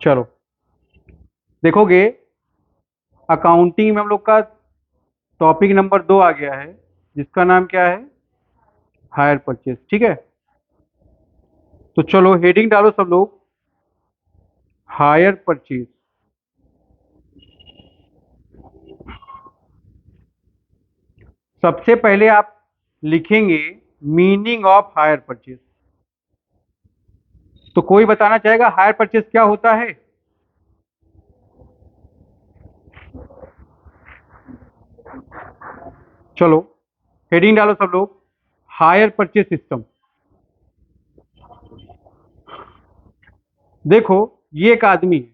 चलो देखोगे, अकाउंटिंग में हम लोग का टॉपिक नंबर 2 आ गया है, जिसका नाम क्या है? Hire purchase. ठीक है, तो चलो हेडिंग डालो सब लोग, हायर परचेज। सबसे पहले आप लिखेंगे मीनिंग ऑफ हायर परचेज। तो कोई बताना चाहेगा हायर परचेज क्या होता है? चलो हेडिंग डालो सब लोग, हायर परचेज सिस्टम। देखो, ये एक आदमी है,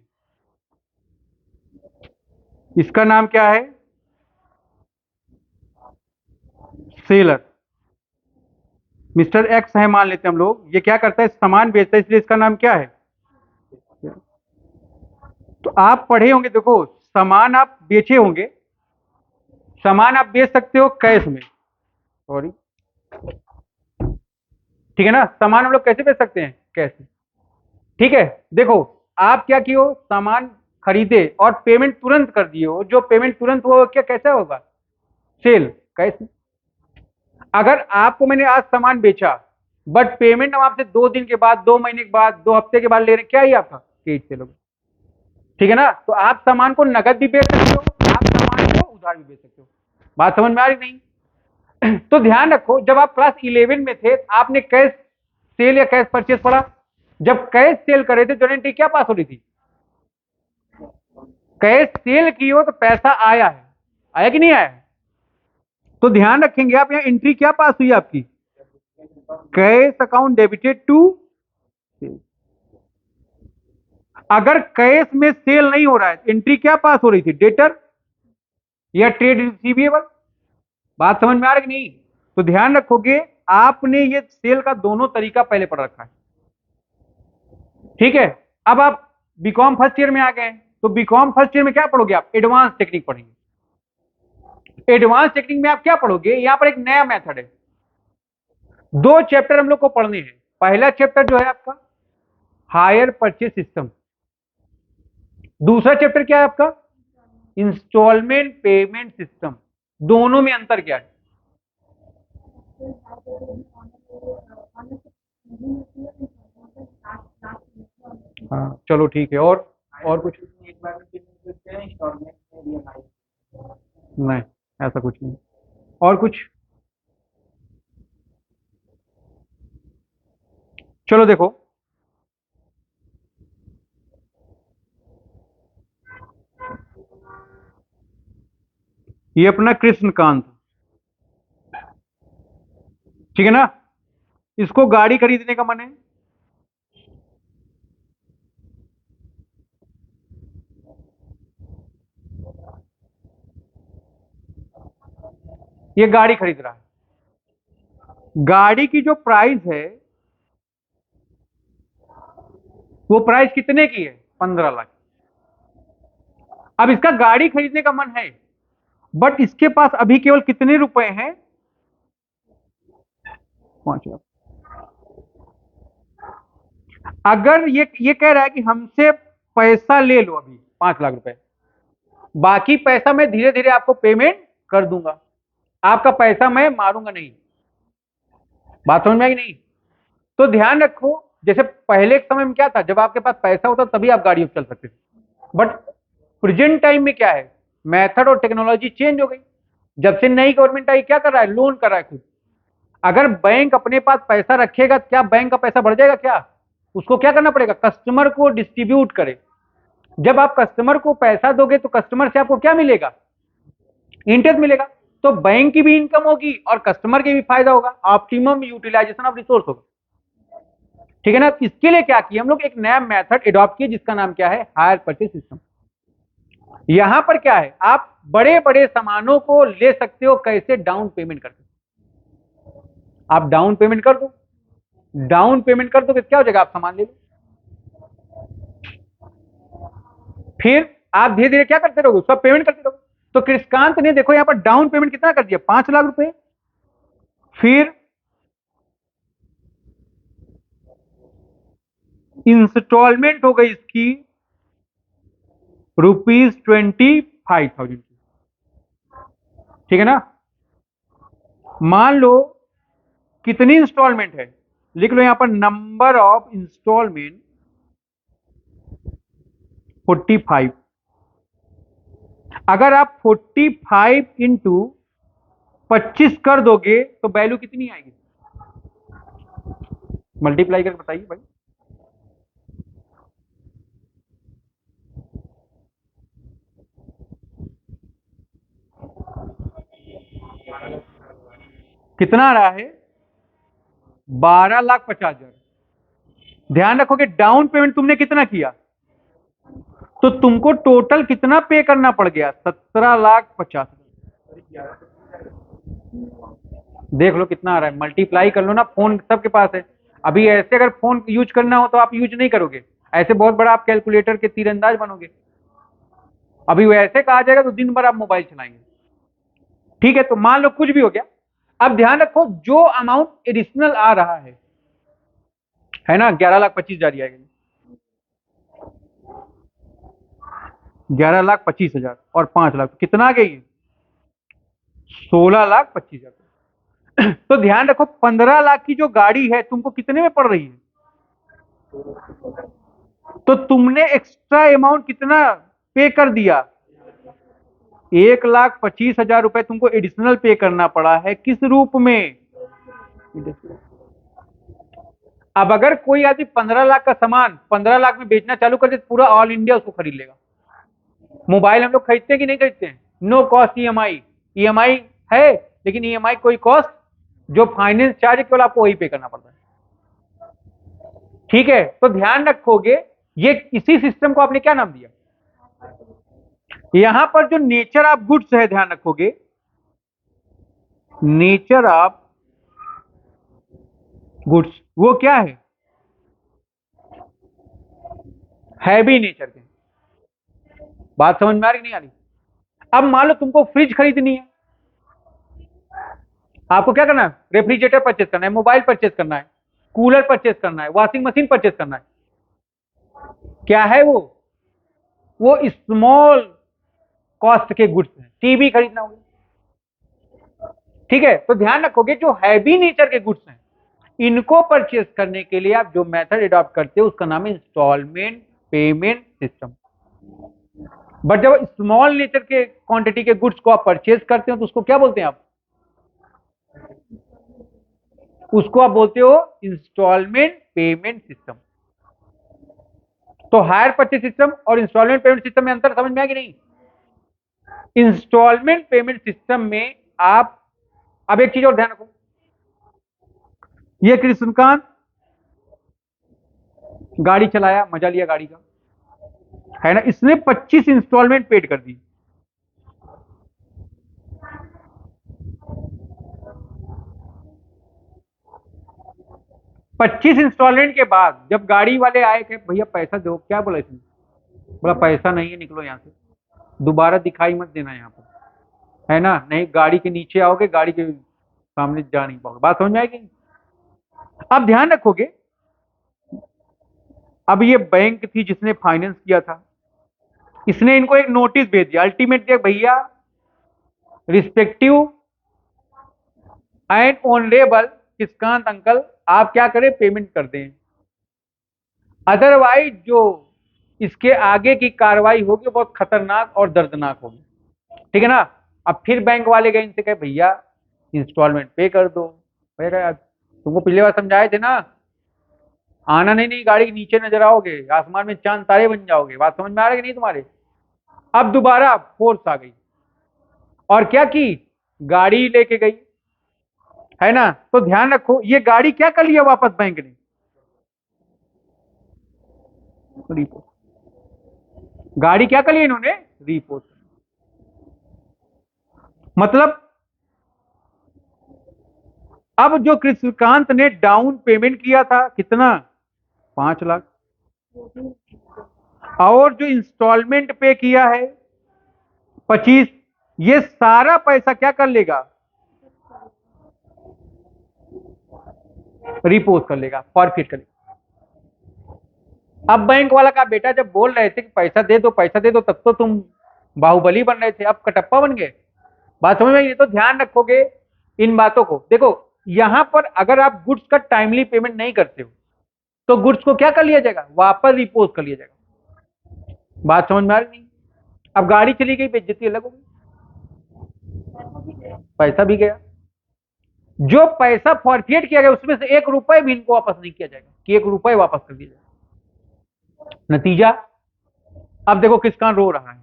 इसका नाम क्या है? सेलर। मिस्टर एक्स है मान लेते हैं हम लोग। ये क्या करता है? सामान बेचता है, इसलिए इसका नाम क्या है? तो आप पढ़े होंगे, देखो सामान आप बेचे होंगे। सामान आप बेच सकते हो कैश में, सॉरी, ठीक है ना? सामान हम लोग कैसे बेच सकते हैं? कैश में। ठीक है, देखो आप क्या किए हो, सामान खरीदे और पेमेंट तुरंत कर दिए हो। जो पेमेंट तुरंत हुआ वो क्या कैसा होगा? सेल, कैश में। अगर आपको मैंने आज सामान बेचा, बट पेमेंट हम आपसे 2 दिन के बाद, 2 महीने के बाद, 2 हफ्ते के बाद ले रहे, क्या ही आपका कैश सेल होगा। ठीक है ना? तो आप सामान को नगद भी बेच सकते हो, आप सामान को उधार भी बेच सकते हो। बात समझ में आ रही नहीं? तो ध्यान रखो, जब आप क्लास 11 में थे, आपने कैश सेल या कैश परचेज पढ़ा। जब कैश सेल करे थे, जो एंट्री क्या पास हो रही थी? कैश सेल की हो तो पैसा आया है, आया कि नहीं आया है? तो ध्यान रखेंगे आप, यहाँ एंट्री क्या पास हुई आपकी? Cash account debited to. अगर कैश में सेल नहीं हो रहा है, एंट्री क्या पास हो रही थी? डेटर या ट्रेड रिसीवेबल। बात समझ में आ रही कि नहीं? तो ध्यान रखोगे, आपने ये सेल का दोनों तरीका पहले पढ़ रखा है। ठीक है, अब आप बीकॉम फर्स्ट ईयर में आ गए, तो बीकॉम फर्स्ट ईयर में क्या पढ़ोगे आप? एडवांस टेक्निक पढ़ेंगे। एडवांस टेक्निक में आप क्या पढ़ोगे? यहां पर एक नया मेथड है। 2 चैप्टर हम लोग को पढ़ने हैं। पहला चैप्टर जो है आपका हायर परचेज सिस्टम। दूसरा चैप्टर क्या है आपका? Installment payment system. दोनों में अंतर क्या है? हाँ चलो ठीक है, और कुछ? नहीं, ऐसा कुछ नहीं। और कुछ? चलो देखो, ये अपना कृष्णकांत, ठीक है ना? इसको गाड़ी खरीदने का मन है। ये गाड़ी खरीद रहा है। गाड़ी की जो प्राइस है, वो प्राइस कितने की है? 15 लाख। अब इसका गाड़ी खरीदने का मन है, बट इसके पास अभी केवल कितने रुपए हैं? 5 लाख। अगर ये कह रहा है कि हमसे पैसा ले लो अभी 5 लाख रुपए, बाकी पैसा मैं धीरे धीरे आपको पेमेंट कर दूंगा, आपका पैसा मैं मारूंगा नहीं। बात समझ में आई नहीं? तो ध्यान रखो, जैसे पहले के समय में क्या था, जब आपके पास पैसा होता तभी आप गाड़ी चल सकते थे। बट प्रेजेंट टाइम में क्या है, मेथड और टेक्नोलॉजी चेंज हो गई। जब से नई गवर्नमेंट आई, क्या कर रहा है? लोन कर रहा है खुद। अगर बैंक अपने पास पैसा रखेगा, क्या बैंक का पैसा बढ़ जाएगा क्या? उसको क्या करना पड़ेगा? कस्टमर को डिस्ट्रीब्यूट करे। जब आप कस्टमर को पैसा दोगे, तो कस्टमर से आपको क्या मिलेगा? इंटरेस्ट मिलेगा। तो बैंक की भी इनकम होगी और कस्टमर के भी फायदा होगा, ऑप्टिमम यूटिलाइजेशन ऑफ रिसोर्स होगा। ठीक है ना? इसके लिए क्या किया हम लोग? एक नया मेथड एडॉप्ट किए, जिसका नाम क्या है? Hire purchase system. यहां पर क्या है, आप बड़े बड़े सामानों को ले सकते हो कैसे? डाउन पेमेंट करके। आप डाउन पेमेंट कर दो, डाउन पेमेंट कर दो तो क्या हो जाएगा? आप सामान ले लो। फिर आप धीरे धीरे क्या करते रहोगे? उसका पेमेंट करते रहोगे। तो कृषकांत ने देखो यहां पर डाउन पेमेंट कितना कर दिया? 5 लाख रुपए। फिर इंस्टॉलमेंट हो गई इसकी ₹25,000 की। ठीक है ना। मान लो कितनी इंस्टॉलमेंट है, लिख लो यहां पर नंबर ऑफ इंस्टॉलमेंट 45। अगर आप 45 इंटू 25 कर दोगे तो वैल्यू कितनी आएगी, मल्टीप्लाई करके बताइए भाई। कितना आ रहा है, 12,50,000। ध्यान रखोगे डाउन पेमेंट तुमने कितना किया, तो तुमको टोटल कितना पे करना पड़ गया, 17,50,000। देख लो कितना आ रहा है, मल्टीप्लाई कर लो ना, फोन सबके पास है। अभी ऐसे अगर फोन यूज करना हो तो आप यूज नहीं करोगे, ऐसे बहुत बड़ा आप कैलकुलेटर के तीरंदाज बनोगे। अभी वैसे कहा जाएगा तो दिन भर आप मोबाइल चलाएंगे। ठीक है, तो मान लो कुछ भी हो गया। अब ध्यान रखो जो अमाउंट एडिशनल आ रहा है ना, 11,25,000 जारी आएगा, 11,25,000 और 5 लाख तो कितना आ गई, 16,25,000। तो ध्यान रखो 15 लाख की जो गाड़ी है तुमको कितने में पड़ रही है, तो तुमने एक्स्ट्रा अमाउंट कितना पे कर दिया, 1,25,000 रुपए तुमको एडिशनल पे करना पड़ा है। किस रूप में, अब अगर कोई आदमी 15 लाख का सामान 15 लाख में बेचना चालू कर दे तो पूरा ऑल इंडिया उसको खरीद लेगा। मोबाइल हम लोग खरीदते हैं कि नहीं खरीदते हैं, नो कॉस्ट ईएमआई, ईएमआई है लेकिन ईएमआई कोई कॉस्ट, जो फाइनेंस चार्ज केवल आपको वही पे करना पड़ता है। ठीक है, तो ध्यान रखोगे ये इसी सिस्टम को आपने क्या नाम दिया, यहां पर जो नेचर ऑफ गुड्स है, ध्यान रखोगे नेचर ऑफ गुड्स वो क्या है, हैवी नेचर के। बात समझ में आ रही नहीं आ रही। अब मान लो तुमको फ्रिज खरीदनी है, आपको क्या करना है, रेफ्रिजरेटर परचेस करना है, मोबाइल परचेस करना है, कूलर परचेस करना है, वॉशिंग मशीन परचेस करना है। क्या है वो स्मॉल कॉस्ट के गुड्स हैं, टीवी खरीदना होगा। ठीक है, तो ध्यान रखोगे जो हैवी नेचर के गुड्स हैं इनको परचेस करने के लिए आप जो मेथड एडॉप्ट करते हो उसका नाम है इंस्टॉलमेंट पेमेंट सिस्टम। बट जब स्मॉल नेचर के क्वांटिटी के गुड्स को आप परचेस करते हो तो उसको क्या बोलते हैं आप, उसको आप बोलते हो इंस्टॉलमेंट पेमेंट सिस्टम। तो हायर परचेस सिस्टम और इंस्टॉलमेंट पेमेंट सिस्टम में अंतर समझ में आया कि नहीं। इंस्टॉलमेंट पेमेंट सिस्टम में आप, अब एक चीज और ध्यान रखो, ये कृष्णकांत गाड़ी चलाया, मजा लिया गाड़ी का, है ना, इसने 25 इंस्टॉलमेंट पेड कर दी। पच्चीस इंस्टॉलमेंट के बाद जब गाड़ी वाले आए कि भैया पैसा दो, क्या बोला इसने, बोला पैसा नहीं है, निकलो यहां से, दोबारा दिखाई मत देना यहाँ पर, है ना, नहीं गाड़ी के नीचे आओगे, गाड़ी के सामने जा नहीं पाओगे। बात समझ में आएगी। अब ध्यान रखोगे, अब ये बैंक थी जिसने फाइनेंस किया था, इसने इनको एक नोटिस भेज दिया, अल्टीमेट दिया, भैया रिस्पेक्टिव एंड ऑनरेबल किसकांत अंकल आप क्या करें, पेमेंट कर दें, अदरवाइज जो इसके आगे की कार्रवाई होगी बहुत खतरनाक और दर्दनाक होगी। ठीक है ना। अब फिर बैंक वाले गए इनसे कहे भैया इंस्टॉलमेंट पे कर दो, भैया यार तुमको पिछले बार समझाए थे ना, आना नहीं गाड़ी के नीचे नजर आओगे, आसमान में चांद तारे बन जाओगे। बात समझ में आ रही है कि नहीं तुम्हारे। अब दोबारा फोर्स आ गई और क्या की, गाड़ी लेके गई, है ना। तो ध्यान रखो ये गाड़ी क्या कर लिया वापस बैंक ने, रिपोर्ट, गाड़ी क्या कर लिया इन्होंने, रिपोर्ट। मतलब अब जो कृष्णकांत ने डाउन पेमेंट किया था कितना, 5 लाख, और जो इंस्टॉलमेंट पे किया है 25, ये सारा पैसा क्या कर लेगा, रिपोज कर लेगा, फॉरफिट कर लेगा। अब बैंक वाला का बेटा जब बोल रहे थे कि पैसा दे दो पैसा दे दो, तब तो तुम बाहुबली बन रहे थे, अब कटप्पा बन गए। बात समझ में आई? ये तो ध्यान रखोगे इन बातों को। देखो, यहां पर अगर आप गुड्स का टाइमली पेमेंट नहीं करते हो तो गुड्स को क्या कर लिया जाएगा, वापस रिपोज कर लिया जाएगा। बात समझ में आ रही नहीं? अब गाड़ी चली गई, बेइज्जती अलग होगी, पैसा भी गया। जो पैसा फॉरफिएट किया गया उसमें से 1 रुपए भी इनको वापस नहीं किया जाएगा कि 1 रुपए वापस कर दिया जाएगा। नतीजा, अब देखो किसका रो रहा है।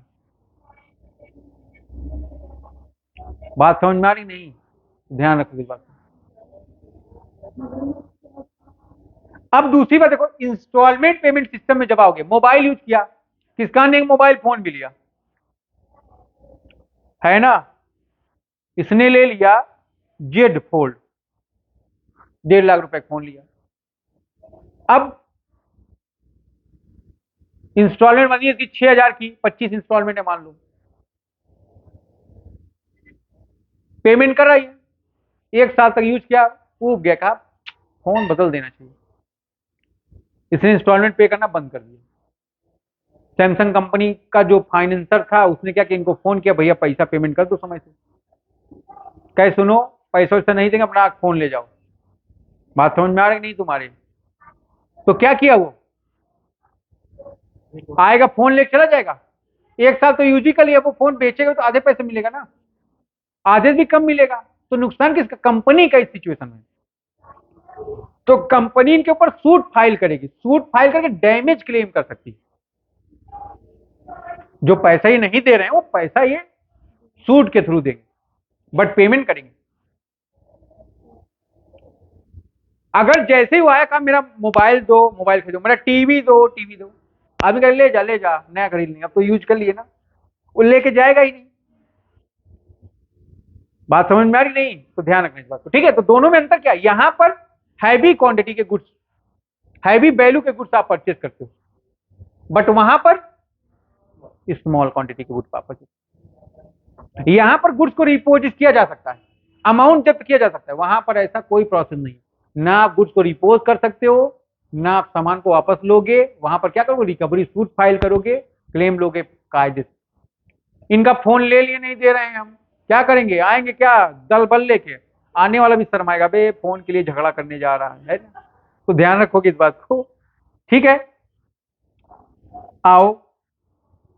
बात समझ में आ रही नहीं? ध्यान रखो इस बात को। अब दूसरी बात देखो, इंस्टॉलमेंट पेमेंट सिस्टम में जब आओगे, मोबाइल यूज किया, किसका ने एक मोबाइल फोन भी लिया है ना, इसने ले लिया जेड फोल्ड, 1.5 लाख रुपए का फोन लिया। अब इंस्टॉलमेंट बनी इसकी 6,000 की, 25 इंस्टॉलमेंट है मान लो, पेमेंट कर रही है, 1 साल तक यूज किया, ऊब गया, कहा फोन बदल देना चाहिए, इसने इंस्टॉलमेंट पे करना बंद कर दिया। सैमसंग कंपनी का जो फाइनेंसर था उसने क्या कि इनको फोन किया, भैया पैसा पेमेंट कर दो समय से। कहे सुनो, पैसा वैसा नहीं देंगे, अपना फोन ले जाओ। बात समझ में आ रही नहीं तुम्हारे? तो क्या किया वो, आएगा फोन लेके चला जाएगा, 1 साल तो यूज ही कर लिया, वो फोन बेचेगा तो आधे पैसे मिलेगा ना, आधे भी कम मिलेगा, तो नुकसान किसका, कंपनी का इस सिचुएशन में। तो कंपनी इनके ऊपर सूट फाइल करेगी, सूट फाइल करके डैमेज क्लेम कर सकती है। जो पैसा ही नहीं दे रहे हैं वो पैसा ये सूट के थ्रू देंगे, बट पेमेंट करेंगे। अगर जैसे ही वो आया, कहा मेरा मोबाइल दो, मोबाइल खरीदो, मेरा टीवी दो, टीवी दो, आदमी कहे ले जा नया खरीद लेंगे, अब तो यूज कर लिए ना, वो लेके जाएगा ही नहीं। बात समझ में आ रही नहीं? तो ध्यान रखना इस बात को, ठीक है। तो दोनों में अंतर क्या है, यहां पर हैवी क्वांटिटी के गुड्स, हैवी वैल्यू के गुड्स आप परचेज करते हो, बट वहां पर स्मॉल क्वांटिटी के गुड्स आप परचेज। यहां पर गुड्स को रिपोजिट किया जा सकता है, अमाउंट जब्त किया जा सकता है, वहां पर ऐसा कोई प्रोसेस नहीं, ना आप गुड्स को रिपोज कर सकते हो, ना आप सामान को वापस लोगे, वहां पर क्या करोगे, रिकवरी सूट फाइल करोगे, क्लेम लोगे कायदे से। इनका फोन ले लिए, नहीं दे रहे हैं हम, क्या करेंगे, आएंगे क्या दल बल लेके, आने वाला भी शर्माएगा, बे फोन के लिए झगड़ा करने जा रहा है ना। तो ध्यान रखोगे इस बात को, ठीक है। आओ,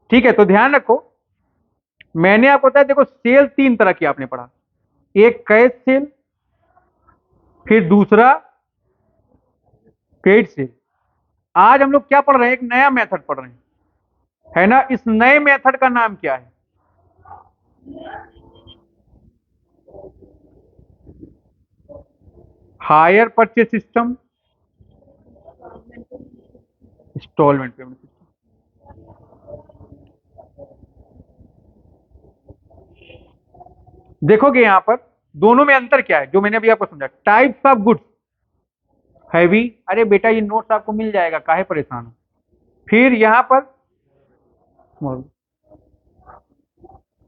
ठीक है, तो ध्यान रखो, मैंने आपको बताया, देखो सेल 3 तरह की आपने पढ़ा, एक कैश सेल, फिर दूसरा क्रेडिट सेल। आज हम लोग क्या पढ़ रहे हैं, एक नया मेथड पढ़ रहे हैं, है ना। इस नए मेथड का नाम क्या है, hire purchase system, installment payment system. देखोगे यहां पर दोनों में अंतर क्या है, जो मैंने अभी आपको समझा, टाइप्स ऑफ गुड्स, हैवी, अरे बेटा ये नोट्स आपको मिल जाएगा, काहे परेशान हो। फिर यहां पर स्मॉल,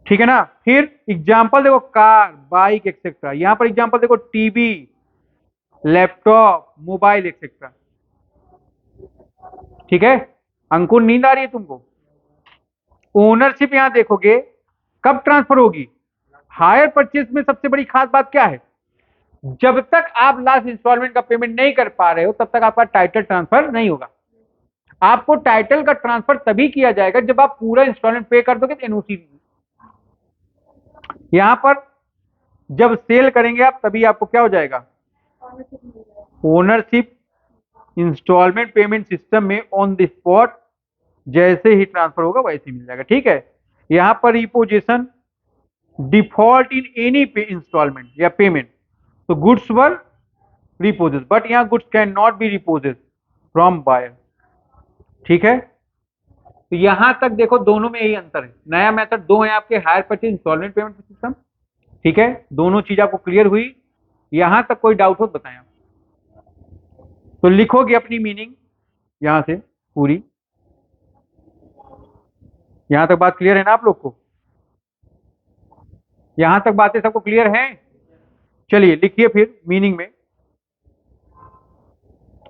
ठीक है ना। फिर एग्जाम्पल देखो, कार, बाइक एक्सेट्रा, यहां पर एग्जाम्पल देखो, टीवी, लैपटॉप, मोबाइल एक्सेट्रा, ठीक है। अंकुर नींद आ रही है तुमको? ओनरशिप यहां देखोगे कब ट्रांसफर होगी, हायर परचेज में सबसे बड़ी खास बात क्या है, जब तक आप लास्ट इंस्टॉलमेंट का पेमेंट नहीं कर पा रहे हो तब तक आपका टाइटल ट्रांसफर नहीं होगा। आपको टाइटल का ट्रांसफर तभी किया जाएगा जब आप पूरा इंस्टॉलमेंट पे कर दोगे तो एनओसी। यहां पर जब सेल करेंगे आप, तभी आपको क्या हो जाएगा, ओनरशिप इंस्टॉलमेंट पेमेंट सिस्टम में ऑन द स्पॉट जैसे ही ट्रांसफर होगा वैसे ही मिल जाएगा, ठीक है। यहां पर repossession, default in any pay installment या पेमेंट, तो गुड्स वर रिपोजेस, बट यहां goods can not be repossess from buyer, ठीक है। तो यहां तक देखो दोनों में यही अंतर है, नया मेथड दो है आपके, hire purchase, installment payment system, ठीक है। दोनों चीज आपको क्लियर हुई, यहां तक कोई डाउट हो तो बताएं आप। तो लिखोगे अपनी मीनिंग यहां से पूरी, यहां तक बात क्लियर है ना आप लोग को, यहां तक बातें सबको क्लियर हैं? चलिए लिखिए फिर मीनिंग में,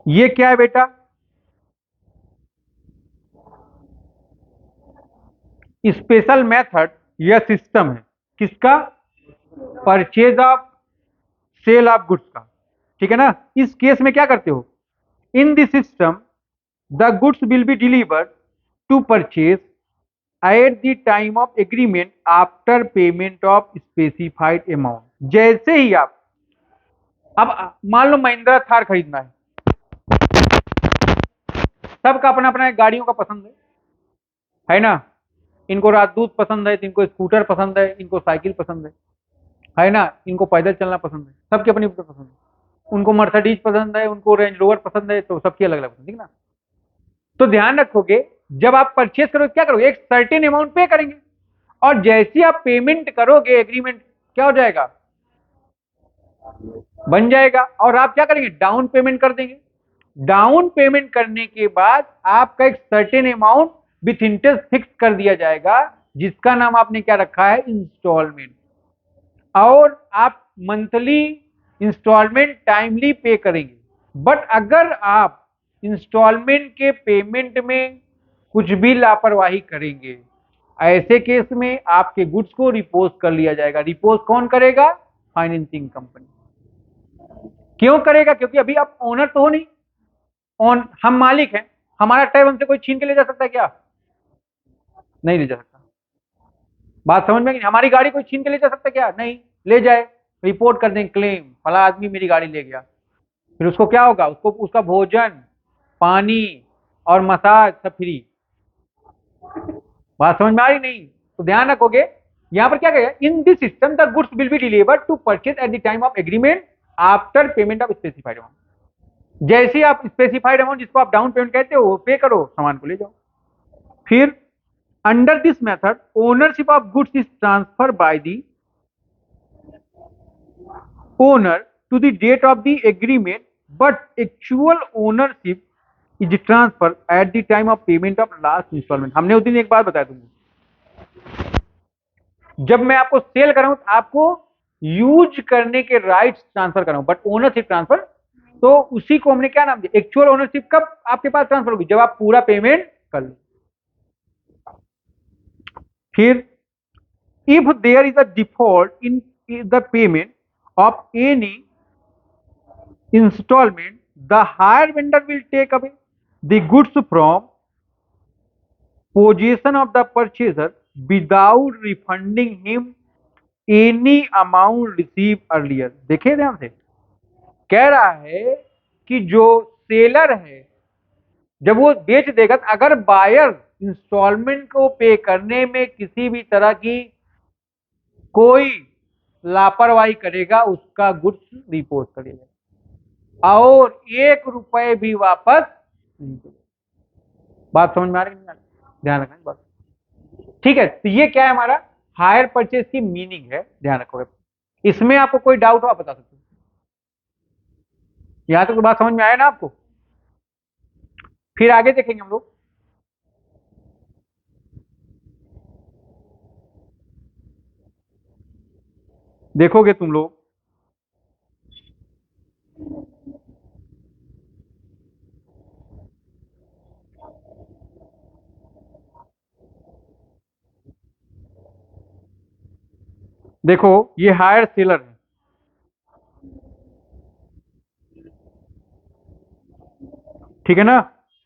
ये क्या है बेटा, स्पेशल मेथड या सिस्टम है किसका? Purchase of sale of goods का। ठीक है ना? इस केस में क्या करते हो? In this system the goods will be delivered to purchase at the time of agreement after payment of specified amount. जैसे ही आप, अब मान लो महिंद्रा थार खरीदना है, सबका अपना अपना गाड़ियों का पसंद है ना? इनको राजदूत पसंद है, तो इनको स्कूटर पसंद है, इनको साइकिल पसंद है ना? इनको पैदल चलना पसंद है, सबकी अपनी अपनी पसंद है। उनको मर्सिडीज पसंद है, उनको रेंज रोवर पसंद है, तो सबकी अलग अलग पसंद है, ठीक ना? तो ध्यान रखोगे, जब आप परचेस करोगे क्या करोगे? एक सर्टेन अमाउंट पे करेंगे, और जैसे आप पेमेंट करोगे एग्रीमेंट क्या हो जाएगा? बन जाएगा। और आप क्या करेंगे? डाउन पेमेंट कर देंगे। डाउन पेमेंट करने के बाद आपका एक certain amount with interest fix कर दिया जाएगा, जिसका नाम आपने क्या रखा है? इंस्टॉलमेंट। और आप मंथली इंस्टॉलमेंट टाइमली पे करेंगे। बट अगर आप इंस्टॉलमेंट के पेमेंट में कुछ भी लापरवाही करेंगे, ऐसे केस में आपके गुड्स को रिपोज कर लिया जाएगा। रिपोज कौन करेगा? Financing company. क्यों करेगा? क्योंकि अभी आप ओनर तो हो नहीं, हम मालिक हैं। हमारा टैब हमसे कोई छीन के ले जा सकता है क्या? नहीं ले जा सकता। बात समझ में नहीं? हमारी गाड़ी कोई छीन के ले जा सकता है क्या? नहीं ले जाए, रिपोर्ट कर दें क्लेम, फला आदमी मेरी गाड़ी ले गया। फिर उसको क्या होगा? उसको उसका भोजन, पानी और मसाज सब फ्री। बात समझ में आ रही नहीं? तो ध्यान रखोगे, यहां पर क्या कहेगा? In this system the goods will be delivered to purchase at the time of agreement after payment of specified amount. जैसे आप स्पेसिफाइड अमाउंट, जिसको आप डाउन पेमेंट कहते हो, वो पे करो, सामान को ले जाओ। फिर under this method ownership of goods is transfer by the owner to the date of the agreement, but actual ownership is transferred at the time of payment of last installment। हमने उस दिन एक बात बताया तुमको, जब मैं आपको सेल कर रहा हूं तो आपको यूज करने के राइट्स ट्रांसफर कर रहा हूं, बट ओनरशिप ट्रांसफर, तो उसी को हमने क्या नाम दिया? एक्चुअल ओनरशिप कब आपके पास ट्रांसफर होगी? जब आप पूरा पेमेंट कर लो। फिर if there is a default in the payment of any installment, the hire vendor will take away the goods from possession of the purchaser without refunding him any amount received earlier। देखिए ध्यान से, कह रहा है कि जो seller है जब वो बेच देगा, अगर बायर इंस्टॉलमेंट को पे करने में किसी भी तरह की कोई लापरवाही करेगा, उसका गुड्स रिपोज करेगा और 1 रुपए भी वापस नहीं करेगा। बात समझ में आ रही है? ध्यान रखना बात, ठीक है? तो ये क्या है? हमारा हायर परचेज की मीनिंग है, ध्यान रखोगे। इसमें आपको कोई डाउट हो आप बता सकते हो। यहां तक तो बात समझ में आया ना आपको? फिर आगे देखेंगे हम लोग। देखोगे तुम लोग, देखो ये हायर सेलर है, ठीक है ना?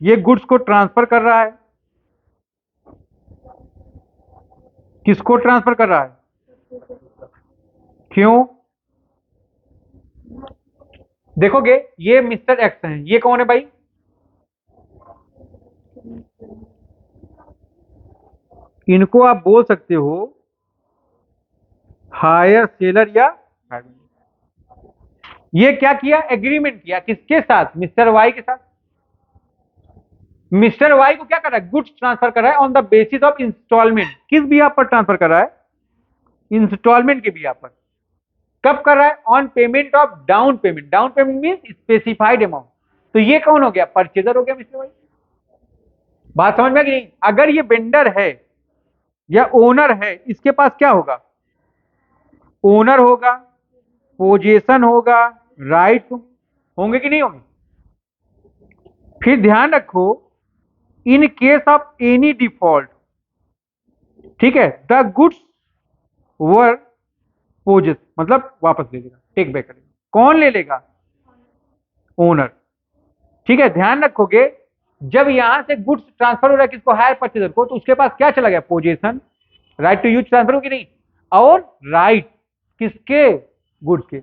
ये गुड्स को ट्रांसफर कर रहा है। किसको ट्रांसफर कर रहा है? क्यों? देखोगे ये मिस्टर एक्स है, ये कौन है भाई? इनको आप बोल सकते हो हायर सेलर या हायर। ये क्या किया? एग्रीमेंट किया किसके साथ? मिस्टर वाई के साथ। मिस्टर वाई को क्या कर रहा है? गुड्स ट्रांसफर कर रहा है on the basis of installment. किस बिहाफ पर ट्रांसफर कर रहा है? इंस्टॉलमेंट के बिहाफ पर। कब कर रहा है? On payment of down payment. Down payment mean specified amount. तो ये कौन हो गया? परचेजर हो गया मिस्टर वाई। बात समझ में आ गई? अगर ये वेंडर है या ओनर है, इसके पास क्या होगा? ओनर होगा, पोजेशन होगा, राइट होंगे कि नहीं होंगे? फिर ध्यान रखो, in case of any default, ठीक है, द गुड्स वर पोजेस मतलब वापस ले लेगा, टेक बैक करेगा। कौन ले लेगा? ओनर। ठीक है, ध्यान रखोगे जब यहां से गुड्स ट्रांसफर हो रहा है किसको? हायर परचेजर को, तो उसके पास क्या चला गया? Position, right to use transfer होगी नहीं, और राइट किसके? गुड्स के।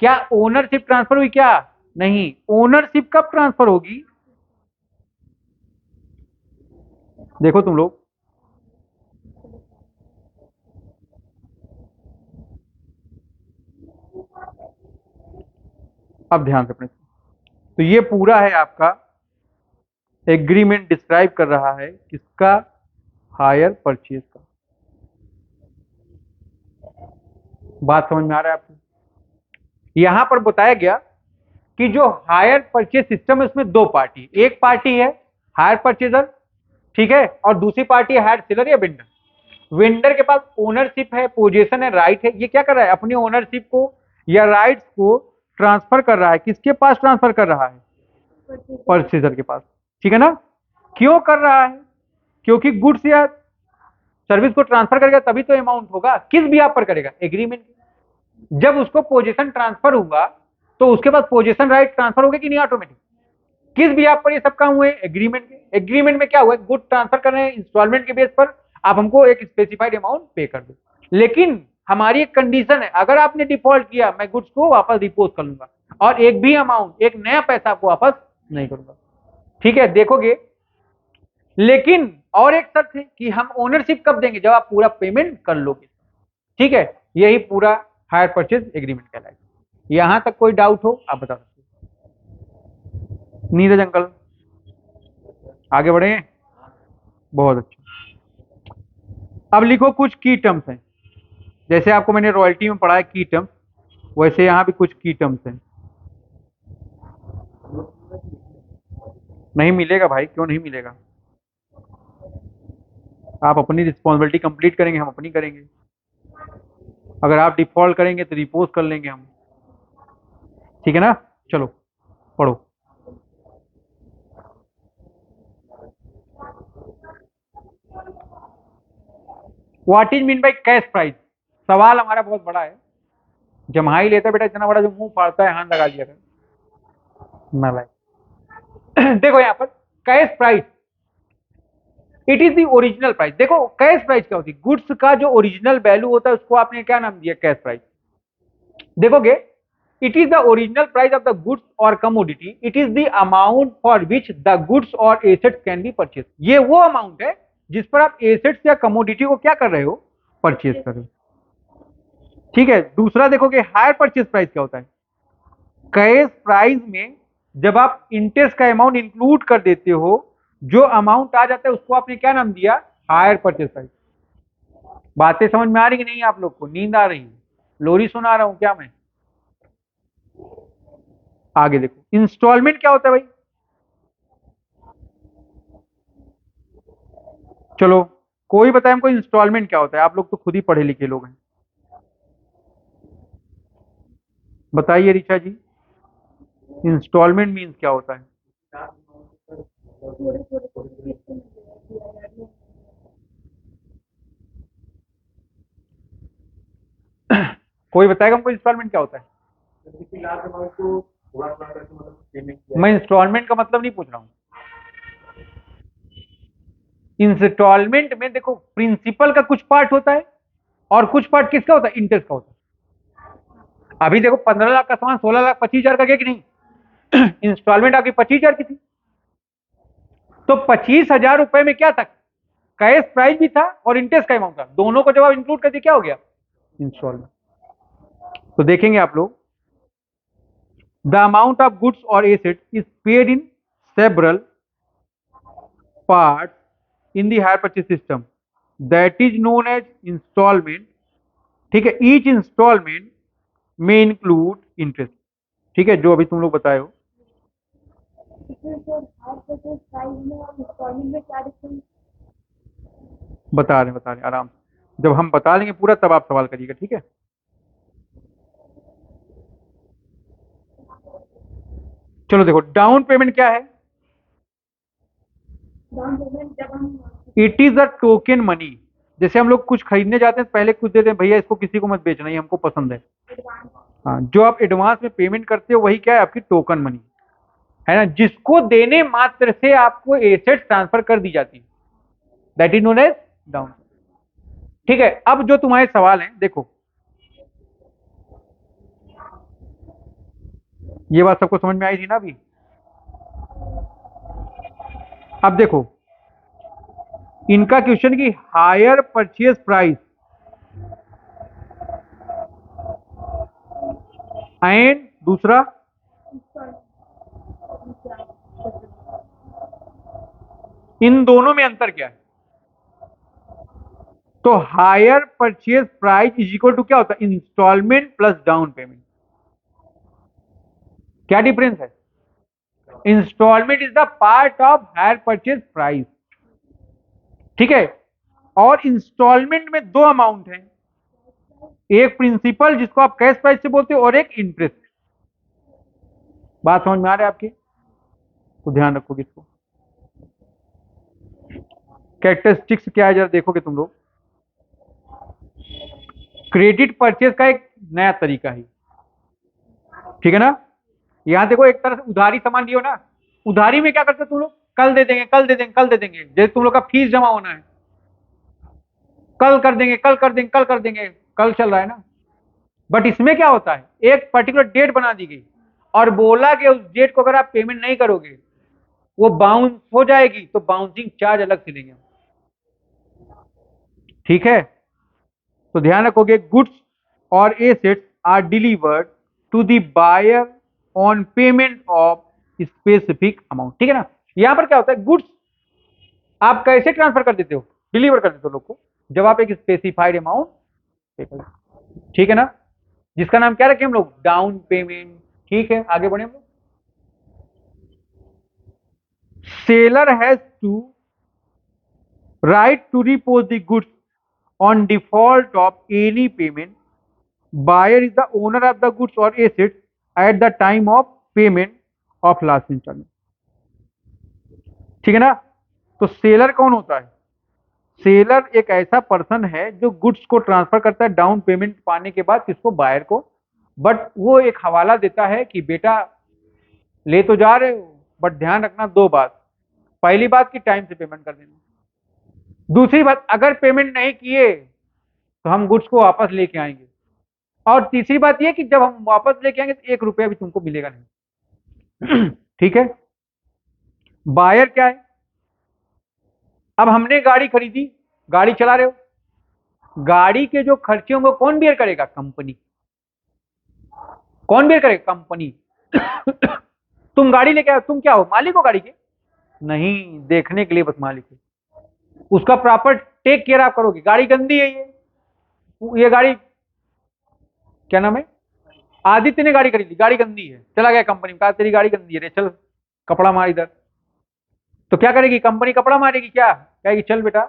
क्या ओनरशिप ट्रांसफर हुई? क्या नहीं। ओनरशिप कब ट्रांसफर होगी? देखो तुम लोग, अब ध्यान से अपने, तो ये पूरा है आपका एग्रीमेंट, डिस्क्राइब कर रहा है किसका? हायर परचेज का। बात समझ में आ रहा है आपको? यहां पर बताया गया कि जो हायर परचेज सिस्टम है उसमें दो पार्टी, एक पार्टी है हायर परचेजर, ठीक है, और दूसरी पार्टी है हायर सेलर या वेंडर। वेंडर के पास ओनरशिप है, पोजीशन है, राइट है। ये क्या कर रहा है? अपनी ओनरशिप को या राइट्स को ट्रांसफर कर रहा है। किसके पास ट्रांसफर कर रहा है? परचेजर के पास। ठीक है ना? क्यों कर रहा है? क्योंकि गुड्स या सर्विस को ट्रांसफर करेगा तभी तो अमाउंट होगा। किस भी आप पर करेगा? एग्रीमेंट। जब उसको पोजीशन ट्रांसफर हुआ तो उसके पास पोजीशन राइट ट्रांसफर हो गए कि नहीं ऑटोमेटिक? किस भी आप पर ये सब काम हुए? एग्रीमेंट के। एग्रीमेंट में क्या हुआ? गुड ट्रांसफर कर रहे हैं इंस्टॉलमेंट के बेस पर, आप हमको एक स्पेसिफाइड अमाउंट पे कर दो। लेकिन हमारी एक कंडीशन है, अगर आपने डिफॉल्ट किया मैं गुड्स को वापस डिपोज कर लूंगा और एक भी अमाउंट, एक नया पैसा आपको वापस नहीं करूंगा। ठीक है, देखोगे। लेकिन और एक शर्त है कि हम ओनरशिप कब देंगे? जब आप पूरा पेमेंट कर लोगे। ठीक है, यही पूरा हायर परचेज एग्रीमेंट कहलाएगा। यहां तक कोई डाउट हो आप बता सकते हो। नीरज अंकल आगे बढ़े? बहुत अच्छा। अब लिखो कुछ की टर्म्स हैं। जैसे आपको मैंने रॉयल्टी में पढ़ा है की टर्म्स, वैसे यहां भी कुछ की टर्म्स हैं। नहीं मिलेगा भाई, क्यों नहीं मिलेगा? आप अपनी रिस्पॉन्सिबिलिटी कंप्लीट करेंगे, हम अपनी करेंगे। अगर आप डिफॉल्ट करेंगे तो रिपोज कर लेंगे हम। ठीक है ना? चलो पढ़ो। What is mean by cash price? सवाल हमारा बहुत बड़ा है। जम्हाई लेता बेटा इतना बड़ा जो मुंह फाड़ता है, हाथ लगा दिया कर नालायक। देखो यहां पर cash price, it is the original price. देखो कैश प्राइस क्या होती है? गुड्स का जो ओरिजिनल वैल्यू होता है उसको आपने क्या नाम दिया? Cash price. देखोगे, it is the original price of the goods और commodity, it is the amount for which the goods और एसेट्स कैन बी परचेज। ये वो अमाउंट है जिस पर आप एसेट्स या कमोडिटी को क्या कर रहे हो? परचेज कर रहे हो। ठीक है, दूसरा देखोगे हायर परचेज प्राइस क्या होता है? कैश प्राइस में जब आप इंटरेस्ट का अमाउंट इंक्लूड कर देते हो, जो अमाउंट आ जाता है उसको आपने क्या नाम दिया? Higher purchase price. बातें समझ में आ रही कि नहीं? आप लोग को नींद आ रही है? लोरी सुना रहा हूं क्या मैं? आगे देखो, इंस्टॉलमेंट क्या होता है भाई? चलो कोई बताए हमको इंस्टॉलमेंट क्या होता है? आप लोग तो खुद ही पढ़े लिखे लोग हैं, बताइए ऋचा जी, इंस्टॉलमेंट मीन्स क्या होता है? कोई बताएगा हमको इंस्टॉलमेंट क्या होता है? मैं इंस्टॉलमेंट का मतलब नहीं पूछ रहा हूँ। इंस्टॉलमेंट में देखो प्रिंसिपल का कुछ पार्ट होता है और कुछ पार्ट किसका होता है? इंटरेस्ट का होता है। अभी देखो 15 लाख का सामान 16 लाख 25 हजार का गया कि नहीं? इंस्टॉलमेंट आपकी 25 हजार की थी, तो 25 हजार रुपए में क्या था? कैश प्राइस भी था और इंटरेस्ट का अमाउंट था, दोनों को जब आप इंक्लूड कर दिए क्या हो गया? इंस्टॉलमेंट। तो देखेंगे आप लोग, द अमाउंट ऑफ गुड्स और asset is paid in several part in the hire purchase system, that is known as installment. ठीक है, ईच इंस्टॉलमेंट में इंक्लूड इंटरेस्ट। ठीक है, जो अभी तुम लोग बताए हो। बता रहे हैं आराम से। जब हम बता लेंगे पूरा तब आप सवाल करिएगा, ठीक है? चलो देखो, डाउन पेमेंट क्या है? It is a token money. जैसे हम लोग कुछ खरीदने जाते हैं तो पहले कुछ देते हैं, भैया इसको किसी को मत बेचना, ये हमको पसंद है। हाँ, जो आप एडवांस में पेमेंट करते हो वही क्या है, आपकी टोकन मनी है ना, जिसको देने मात्र से आपको एसेट ट्रांसफर कर दी जाती है, that is known as down. ठीक है, अब जो तुम्हारे सवाल हैं देखो, ये बात सबको समझ में आई थी ना अभी। अब देखो इनका क्वेश्चन की हायर परचेज प्राइस एंड दूसरा इन दोनों में अंतर क्या है। तो hire purchase price is equal to क्या होता है, इंस्टॉलमेंट प्लस डाउन पेमेंट। क्या डिफरेंस है, installment is the part of hire purchase price, ठीक है। और इंस्टॉलमेंट में दो अमाउंट हैं, एक प्रिंसिपल जिसको आप कैश प्राइस से बोलते हो और एक इंटरेस्ट। बात समझ में आ रहा है आपकी, तो ध्यान रखोगे इसको। कैरेक्टरिस्टिक्स क्या है जरा देखोगे तुम लोग। क्रेडिट परचेज का एक नया तरीका है, ठीक है ना। यहां देखो एक तरह से उधारी सामान लियो ना, उधारी में क्या करते हो तुम लोग, कल दे देंगे कल दे देंगे कल दे देंगे, जैसे तुम लोग का फीस जमा होना है, कल कर देंगे कल कर देंगे कल कर देंगे, कल चल रहा है ना। बट इसमें क्या होता है, एक पर्टिकुलर डेट बना दी गई और बोला कि उस डेट को अगर आप पेमेंट नहीं करोगे वो बाउंस हो जाएगी, तो बाउंसिंग चार्ज अलग से लेंगे, ठीक है। तो ध्यान रखोगे, गुड्स और assets are delivered to the buyer on payment of specific amount, ठीक है ना। यहां पर क्या होता है, गुड्स आप कैसे ट्रांसफर कर देते हो, डिलीवर कर देते हो लोग को, जब आप एक स्पेसिफाइड अमाउंट पे कर, ठीक है ना, जिसका नाम क्या रखें हम लोग, डाउन पेमेंट। ठीक है, आगे बढ़े हम लोग। Seller has to right to repose the goods on default of any payment, buyer is the owner of the goods और assets at the time of payment of last instalment, ठीक है ना। तो सेलर कौन होता है, सेलर एक ऐसा पर्सन है जो गुड्स को ट्रांसफर करता है डाउन पेमेंट पाने के बाद किसको, बायर को। बट वो एक हवाला देता है कि बेटा ले तो जा रहे हो बट ध्यान रखना दो बात, पहली बात कि टाइम से पेमेंट कर देना, दूसरी बात अगर पेमेंट नहीं किए तो हम गुड्स को वापस लेके आएंगे, और तीसरी बात यह कि जब हम वापस लेके आएंगे तो 1 रुपया भी तुमको मिलेगा नहीं। ठीक है। बायर क्या है, अब हमने गाड़ी खरीदी, गाड़ी चला रहे हो, गाड़ी के जो खर्चे होंगे कौन बेयर करेगा, कंपनी। कौन बेयर करेगा, कंपनी। तुम गाड़ी लेके आओ, तुम क्या हो, मालिक हो गाड़ी के, नहीं, देखने के लिए बस मालिक हो, उसका प्रॉपर टेक केयर आप करोगे। गाड़ी गंदी है, ये गाड़ी क्या नाम है, आदित्य ने गाड़ी खरीदी, गाड़ी गंदी है, चला गया कंपनी में, कहा तेरी गाड़ी गंदी है रे, चल कपड़ा मार इधर। तो क्या करेगी कंपनी, कपड़ा मारेगी, क्या कहेगी, चल बेटा।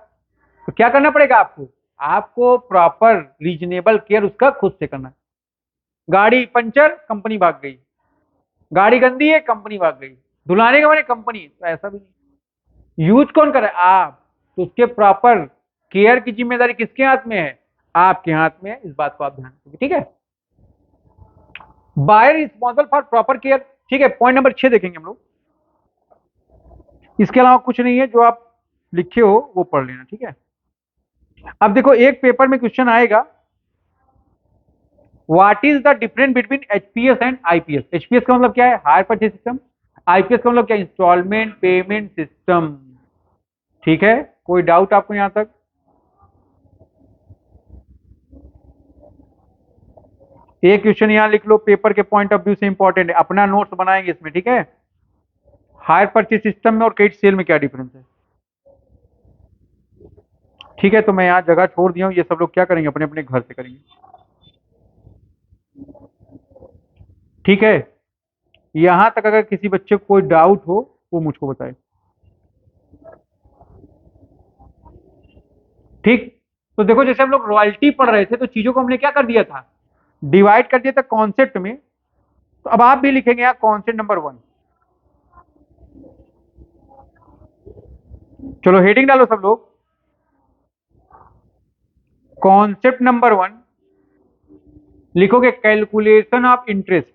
तो क्या करना पड़ेगा आपको, आपको प्रॉपर रीजनेबल केयर उसका खुद से करना है। गाड़ी पंचर, कंपनी भाग गई, गाड़ी गंदी है, कंपनी भाग गई, धुलाने के मारे कंपनी, तो ऐसा भी नहीं। यूज कौन करे, आप, तो उसके प्रॉपर केयर की जिम्मेदारी किसके हाथ में है, आपके हाथ में है, इस बात को आप ध्यान रखिए, ठीक है। Buyer responsible for proper care, ठीक है। पॉइंट नंबर 6 देखेंगे हम लोग, इसके अलावा कुछ नहीं है, जो आप लिखे हो वो पढ़ लेना, ठीक है। अब देखो एक पेपर में क्वेश्चन आएगा, what is the difference between HPS and IPS. HPS का मतलब क्या है, हायर परचेज सिस्टम, आईपीएस का मतलब क्या, इंस्टॉलमेंट पेमेंट सिस्टम, ठीक है। कोई डाउट आपको यहां तक, एक क्वेश्चन यहां लिख लो, पेपर के पॉइंट ऑफ व्यू से इंपॉर्टेंट है, अपना नोट्स बनाएंगे इसमें, ठीक है। हायर परचेज सिस्टम में और क्रेडिट सेल में क्या डिफरेंस है, ठीक है। तो मैं यहां जगह छोड़ दिया हूं, ये सब लोग क्या करेंगे, अपने अपने घर से करेंगे, ठीक है। यहां तक अगर किसी बच्चे को कोई डाउट हो वो मुझको बताए, ठीक। तो देखो जैसे हम लोग रॉयल्टी पढ़ रहे थे तो चीजों को हमने क्या कर दिया था, डिवाइड कर दिया था कॉन्सेप्ट में। तो अब आप भी लिखेंगे यहाँ कॉन्सेप्ट नंबर 1, चलो हेडिंग डालो सब लोग, कॉन्सेप्ट नंबर 1 लिखोगे calculation of interest.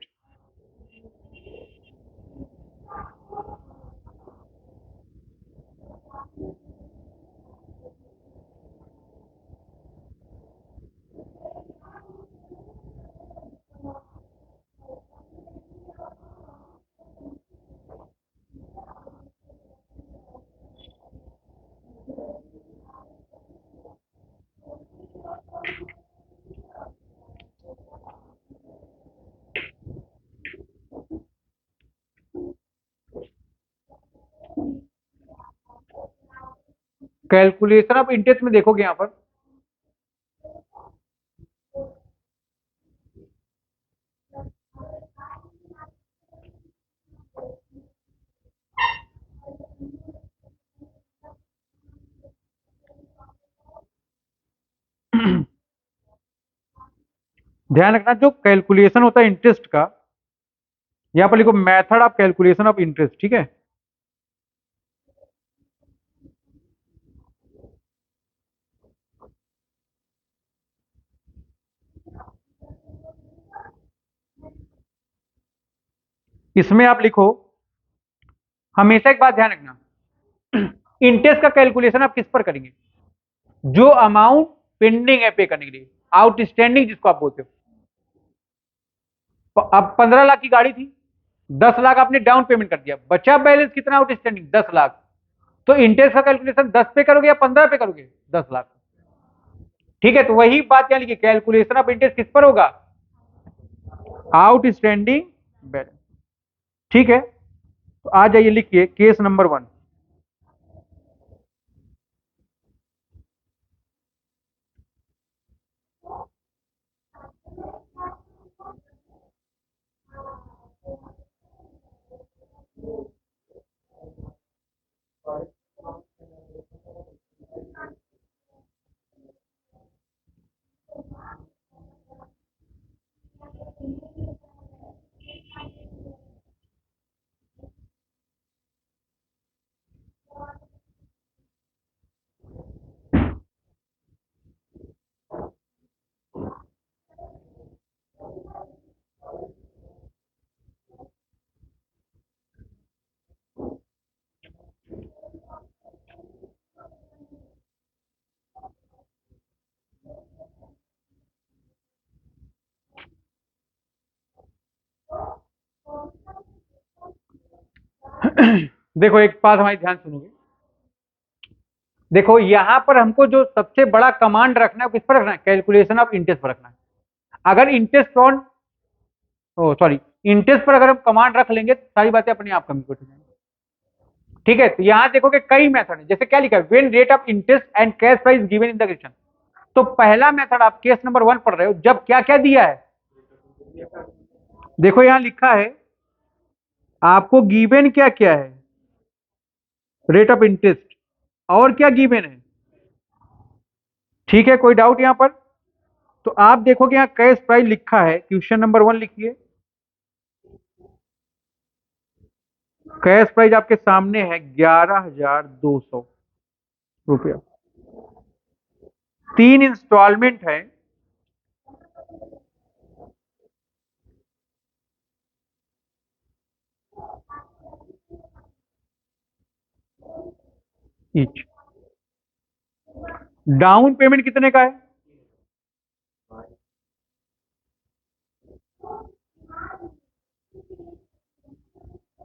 Calculation of interest में देखोगे यहां पर ध्यान रखना, जो कैलकुलेशन होता है इंटरेस्ट का, यहां पर लिखो method of calculation of interest, ठीक है। इसमें आप लिखो, हमेशा एक बात ध्यान रखना, इंटरेस्ट का कैलकुलेशन आप किस पर करेंगे? जो अमाउंट पेंडिंग है पे करने के लिए, आउटस्टैंडिंग जिसको आप बोलते हो। अब 15 लाख की गाड़ी थी, 10 लाख आपने डाउन पेमेंट कर दिया, बचा बैलेंस कितना आउटस्टैंडिंग? 10 लाख। तो इंटरेस्ट का कैलकुलेशन 10 पे करोगे या 15 पे करोगे? 10 लाख। ठीक है, तो वही बात यहां लिखिए, कैलकुलेशन ऑफ इंटरेस्ट किस पर होगा? Outstanding balance. ठीक है, तो आ जाइए, लिखिए केस नंबर 1। देखो, एक बात हमारी ध्यान सुनोगे। देखो, यहां पर हमको जो सबसे बड़ा कमांड रखना है, किस पर रखना है? कैलकुलेशन ऑफ इंटरेस्ट पर रखना है। अगर interest on, oh sorry, interest पर अगर हम कमांड रख लेंगे तो सारी बातें अपने आप कंप्यूटर हो जाएंगी। ठीक है, तो यहां देखोगे कई मेथड है, जैसे क्या लिखा है, when rate of interest and cash price given in the question. तो पहला मेथड आप केस नंबर 1 पढ़ रहे हो, जब क्या क्या दिया है। देखो यहां लिखा है, आपको गिवन क्या क्या है? रेट ऑफ इंटरेस्ट, और क्या गिवन है? ठीक है, कोई डाउट यहां पर? तो आप देखोगे यहां कैश प्राइस लिखा है, क्वेश्चन नंबर 1 लिखिए। कैश प्राइस आपके सामने है 11,200 रुपया। 3 इंस्टॉलमेंट है, ईच। डाउन पेमेंट कितने का है?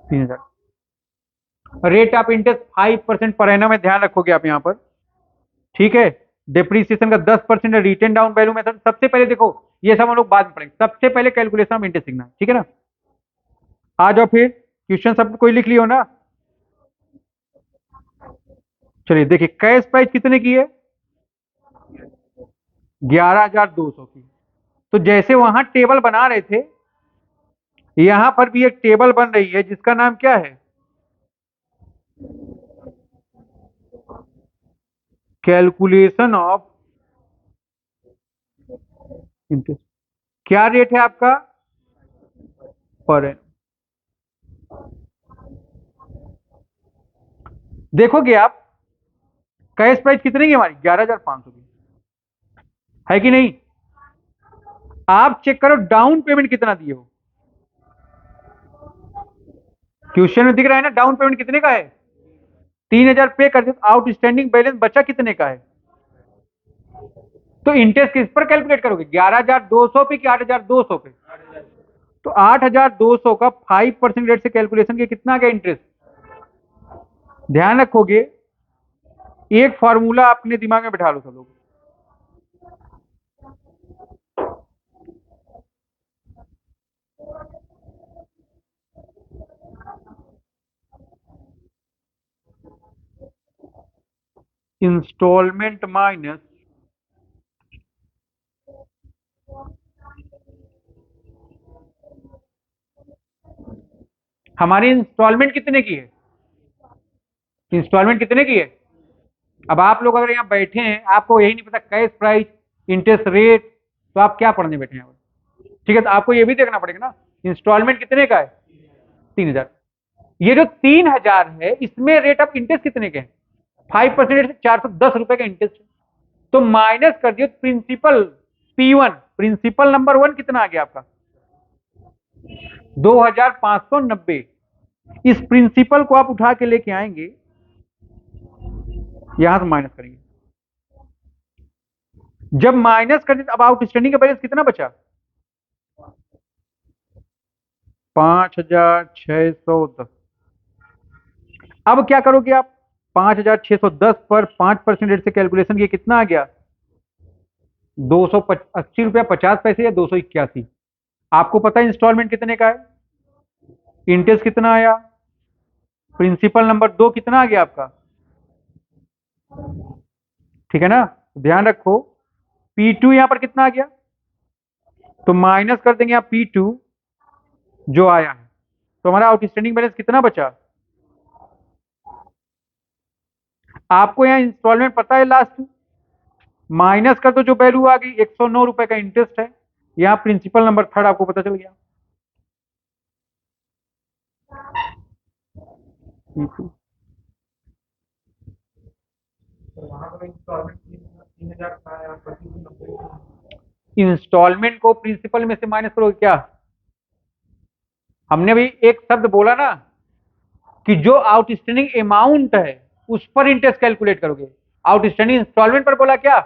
3,000। Rate of interest 5% per annum में, ध्यान रखोगे आप यहां पर। ठीक है, डिप्रीसिएशन का 10% है, रिटेन डाउन वैल्यू मेथड। सबसे पहले देखो, ये सब हम लोग बाद में पढ़ेंगे, सबसे पहले कैलकुलेशन ऑफ इंटरेस्ट सीखना है, ठीक है ना। आ जाओ फिर, क्वेश्चन सब कोई लिख लियो ना। चलिए देखिए, कैश प्राइस कितने की है? 11,200 की। तो जैसे वहां टेबल बना रहे थे, यहां पर भी एक टेबल बन रही है, जिसका नाम क्या है? Calculation of interest. क्या रेट है आपका? Per annum. देखोगे आप, कैश प्राइस कितने की हमारी? 11,500 की। है कि नहीं? आप चेक करो डाउन पेमेंट कितना दिए हो। क्वेश्चन में दिख रहा है ना, डाउन पेमेंट कितने का है? 3,000 पे कर दिया, आउटस्टैंडिंग बैलेंस बचा कितने का है? तो इंटरेस्ट किस पर कैलकुलेट करोगे, 11,200 पे कि 8,200 पे? तो 8,200 का 5% रेट से कैलकुलेशन के कितना गया इंटरेस्ट? ध्यान रखोगे, एक फॉर्मूला अपने दिमाग में बैठा लो सब लोग। इंस्टॉलमेंट माइनस हमारी इंस्टॉलमेंट कितने की है? इंस्टॉलमेंट कितने की है? अब आप लोग अगर यहाँ बैठे हैं, आपको यही नहीं पता कैश प्राइस, इंटरेस्ट रेट, तो आप क्या पढ़ने बैठे हैं? ठीक है, तो आपको ये भी देखना पड़ेगा ना, इंस्टॉलमेंट कितने का है? 3,000। ये जो 3,000 है, इसमें रेट ऑफ इंटरेस्ट कितने के हैं? 5% से 410 रुपए का इंटरेस्ट है। तो माइनस कर दियो प्रिंसिपल P1, प्रिंसिपल नंबर 1 कितना आ गया आपका? 2,590। इस प्रिंसिपल को आप उठा के लेके आएंगे, यहां से माइनस करेंगे। जब माइनस कर दिए, अब आउटस्टैंडिंग का बैलेंस कितना बचा? 5,610। अब क्या करोगे आप? 5,610 पर 5% रेट से कैलकुलेशन किया, कितना आ गया? 280 रुपया 50 पैसे या 281। आपको पता है इंस्टॉलमेंट कितने का है, इंटरेस्ट कितना आया, प्रिंसिपल नंबर 2 कितना आ गया आपका? ठीक है ना? ध्यान रखो, P2 यहां पर कितना आ गया, तो माइनस कर देंगे आप P2 जो आया है, तो हमारा आउटस्टैंडिंग बैलेंस कितना बचा? आपको यहाँ इंस्टॉलमेंट पता है लास्ट, माइनस कर दो जो वैल्यू आ गई, 109 रुपए का इंटरेस्ट है। यहाँ प्रिंसिपल नंबर 3 आपको पता चल गया। इंस्टॉलमेंट को प्रिंसिपल में से माइनस करोगे क्या? हमने भी एक शब्द बोला ना कि जो आउटस्टैंडिंग अमाउंट है उस पर इंटरेस्ट कैलकुलेट करोगे। आउटस्टैंडिंग इंस्टॉलमेंट पर बोला क्या?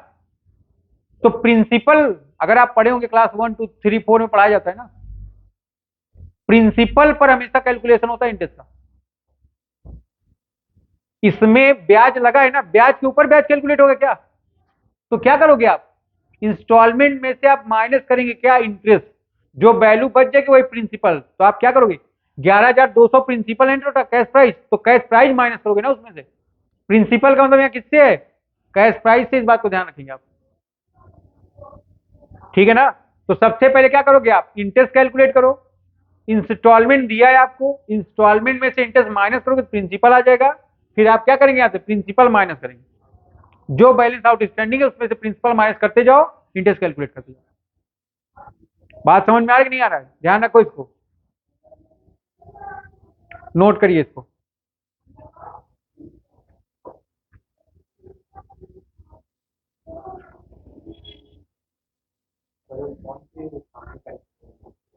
तो प्रिंसिपल, अगर आप पढ़े होंगे क्लास 1 2 3 4 में पढ़ाया जाता है ना, प्रिंसिपल पर हमेशा कैलकुलेशन होता है इंटरेस्ट का। इसमें ब्याज लगा है ना, ब्याज के ऊपर ब्याज कैलकुलेट होगा क्या? तो क्या करोगे आप, इंस्टॉलमेंट में से आप माइनस करेंगे क्या, इंटरेस्ट, जो वैल्यू बच जाएगी वही प्रिंसिपल। तो आप क्या करोगे, 11,200 प्रिंसिपल एंटर होता कैश प्राइस, तो कैश प्राइस माइनस करोगे ना उसमें से। प्रिंसिपल का मतलब यहाँ किससे है, कैश प्राइस से। इस बात को ध्यान रखेंगे आप, ठीक है ना? तो सबसे पहले क्या करोगे आप, इंटरेस्ट कैलकुलेट करो। इंस्टॉलमेंट दिया है आपको, इंस्टॉलमेंट में से इंटरेस्ट माइनस करोगे तो प्रिंसिपल आ जाएगा। फिर आप क्या करेंगे, यहाँ से प्रिंसिपल माइनस करेंगे, जो बैलेंस आउटस्टैंडिंग है उसमें से प्रिंसिपल माइनस करते जाओ, इंटरेस्ट कैलकुलेट करते जाओ। बात समझ में आ रहा है कि नहीं आ रहा है? ध्यान रखो, इसको नोट करिए इसको।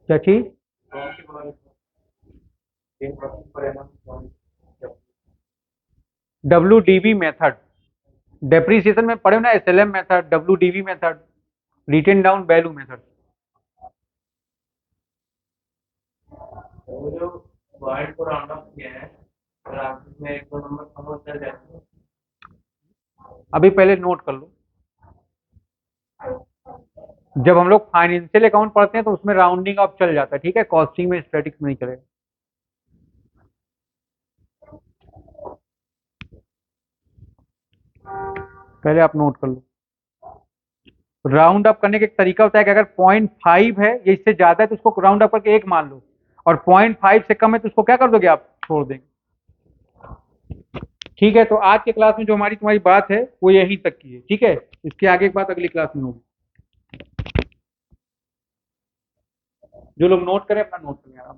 क्या चीज? WDV मेथड, डेप्रीसिएशन में पढ़े ना, SLM method, WDV method, written down value method. अभी पहले नोट कर लो, जब हम लोग फाइनेंशियल अकाउंट पढ़ते हैं तो उसमें राउंडिंग ऑफ चल जाता है, ठीक है, कॉस्टिंग में स्टैटिक्स में नहीं चलेगा। पहले आप नोट कर लो, राउंड अप करने का एक तरीका होता है कि अगर 0.5 है या इससे ज्यादा है तो उसको राउंड अप करके 1 मान लो, और 0.5 से कम है तो उसको क्या कर दोगे आप, छोड़ देंगे। ठीक है, तो आज के क्लास में जो हमारी तुम्हारी बात है वो यहीं तक की है, ठीक है, इसके आगे की बात अगली क्लास में होगी। जो लोग नोट करें अपना नोट करें आराम।